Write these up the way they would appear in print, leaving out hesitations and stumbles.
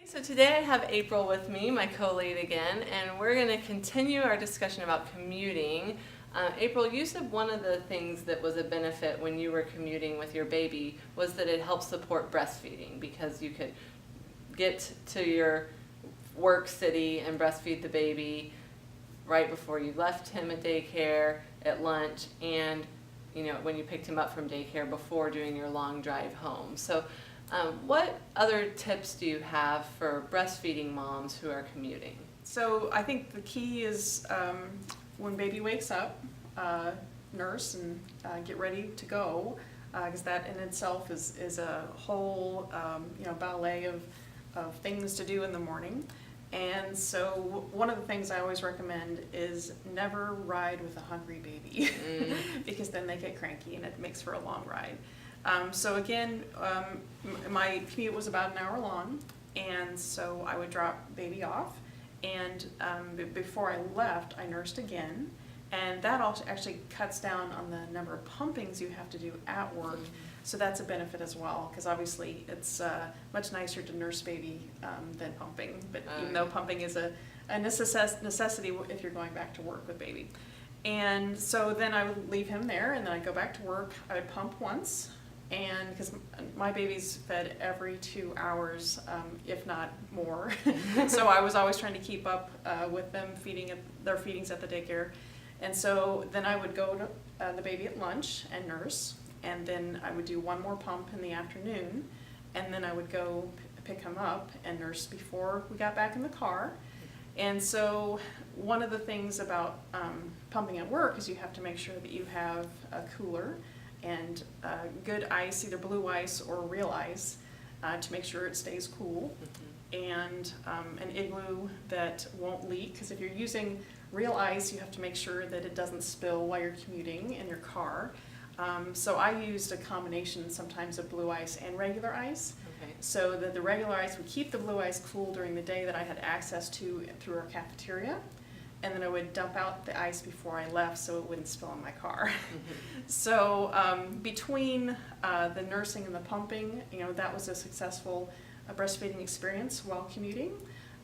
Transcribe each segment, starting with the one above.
So today I have April with me, my co-lead again, and we're going to continue our discussion about commuting. April, you said one of the things that was a benefit when you were commuting with your baby was that it helped support breastfeeding because you could get to your work city and breastfeed the baby right before you left him at daycare, at lunch, and when you picked him up from daycare before doing your long drive home. So what other tips do you have for breastfeeding moms who are commuting? So I think the key is when baby wakes up, nurse and get ready to go, because that in itself is a whole ballet of things to do in the morning. And so one of the things I always recommend is never ride with a hungry baby because then they get cranky and it makes for a long ride. So again, my commute was about an hour long, and so I would drop baby off, and before I left, I nursed again, and that also actually cuts down on the number of pumpings you have to do at work, so that's a benefit as well, because obviously it's much nicer to nurse baby than pumping, but even though pumping is a necessity if you're going back to work with baby. And so then I would leave him there, and then I'd go back to work. I would pump once, and because my baby's fed every 2 hours, if not more, so I was always trying to keep up with them feeding their feedings at the daycare. And so then I would go to the baby at lunch and nurse, and then I would do one more pump in the afternoon, and then I would go pick him up and nurse before we got back in the car. And so one of the things about pumping at work is you have to make sure that you have a cooler and good ice, either blue ice or real ice, to make sure it stays cool, and an igloo that won't leak, because if you're using real ice, you have to make sure that it doesn't spill while you're commuting in your car. So I used a combination sometimes of blue ice and regular ice, so that the regular ice would keep the blue ice cool during the day that I had access to through our cafeteria, and then I would dump out the ice before I left so it wouldn't spill in my car. So between the nursing and the pumping, that was a successful breastfeeding experience while commuting.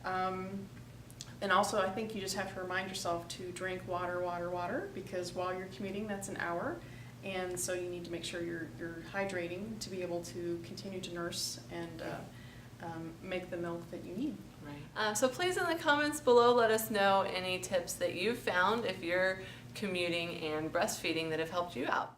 And also I think you just have to remind yourself to drink water, because while you're commuting, that's an hour. And so you need to make sure you're hydrating to be able to continue to nurse and make the milk that you need. Right. So please in the comments below let us know any tips that you've found if you're commuting and breastfeeding that have helped you out.